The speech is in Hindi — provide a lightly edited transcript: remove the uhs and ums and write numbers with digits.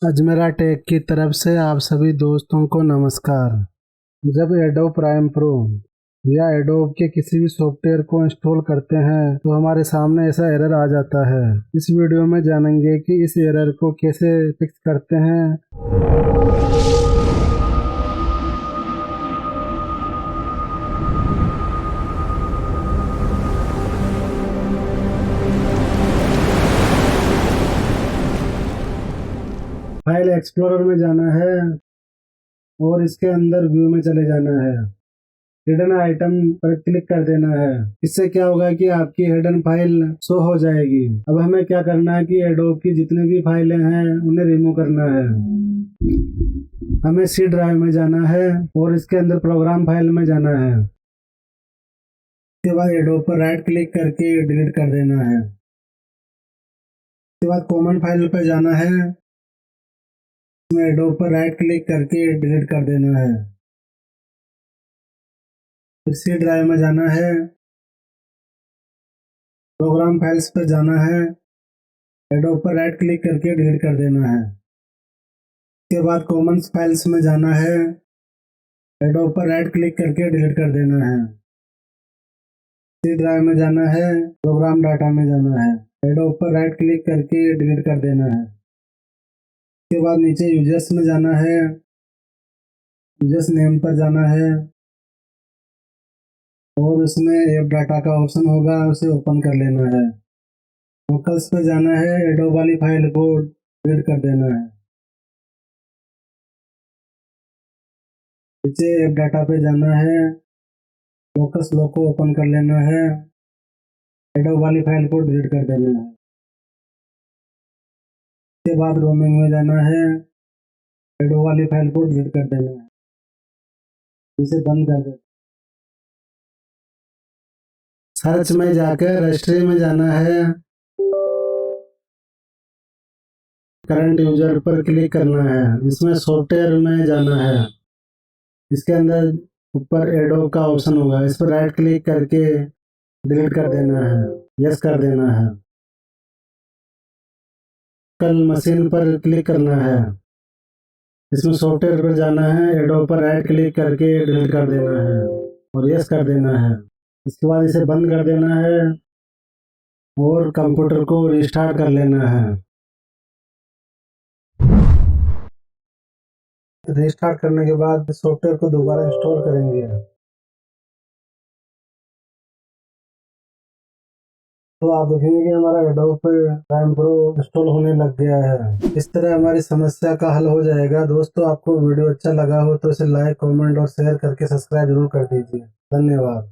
अजमेरा टेक की तरफ से आप सभी दोस्तों को नमस्कार। जब एडोब प्राइम प्रो या एडोब के किसी भी सॉफ्टवेयर को इंस्टॉल करते हैं तो हमारे सामने ऐसा एरर आ जाता है। इस वीडियो में जानेंगे कि इस एरर को कैसे फिक्स करते हैं। फाइल एक्सप्लोरर में जाना है और इसके अंदर व्यू में चले जाना है। हिडन आइटम पर क्लिक कर देना है। इससे क्या होगा कि आपकी हिडन फाइल शो हो जाएगी। अब हमें क्या करना है कि एडोब की जितनी भी फाइलें हैं उन्हें रिमूव करना है। हमें सी ड्राइव में जाना है और इसके अंदर प्रोग्राम फाइल में जाना है। उसके बाद एडोब पर राइट क्लिक करके डिलीट कर देना है। उसके बाद कॉमन फाइल पर जाना है। एडोब पर राइट क्लिक करके डिलीट कर देना है। सी ड्राइव में जाना है, प्रोग्राम फाइल्स पर जाना है, एडोब पर राइट क्लिक करके डिलीट कर देना है। उसके बाद कॉमन फाइल्स में जाना है, एडोब पर राइट क्लिक करके डिलीट कर देना है। सी ड्राइव में जाना है, प्रोग्राम डाटा में जाना है, एडोब पर राइट क्लिक करके डिलीट कर देना है। उसके बाद नीचे यूजर्स में जाना है, यूजर्स नेम पर जाना है और उसमें ऐप डाटा का ऑप्शन होगा, उसे ओपन कर लेना है। लोकल्स पे जाना है, एडोब वाली फाइल को डिलीट कर देना है। नीचे ऐप डाटा पे जाना है, लोकस लो को ओपन कर लेना है, एडोब वाली फाइल को डिलीट कर देना है। उसके बाद रोमिंग में जाना है, एडोब वाली फाइल को डिलीट कर देना है। इसे बंद कर दे। सर्च में जाकर रजिस्ट्री में जाना है, करंट यूजर पर क्लिक करना है। इसमें सॉफ्टवेयर में जाना है। इसके अंदर ऊपर एडोब का ऑप्शन होगा, इस पर राइट क्लिक करके डिलीट कर देना है, यस कर देना है। कल मशीन पर क्लिक करना है। इसमें सॉफ्टवेयर पर जाना है, एडोब पर राइट क्लिक करके डिलीट कर देना है और यस कर देना है। इसके बाद इसे बंद कर देना है और कंप्यूटर को रिस्टार्ट कर लेना है। रिस्टार्ट करने के बाद सॉफ्टवेयर को दोबारा इंस्टॉल करेंगे तो आप देखेंगे कि हमारा एडोब प्राइम प्रो इंस्टॉल होने लग गया है। इस तरह हमारी समस्या का हल हो जाएगा। दोस्तों, आपको वीडियो अच्छा लगा हो तो इसे लाइक, कमेंट और शेयर करके सब्सक्राइब जरूर कर दीजिए। धन्यवाद।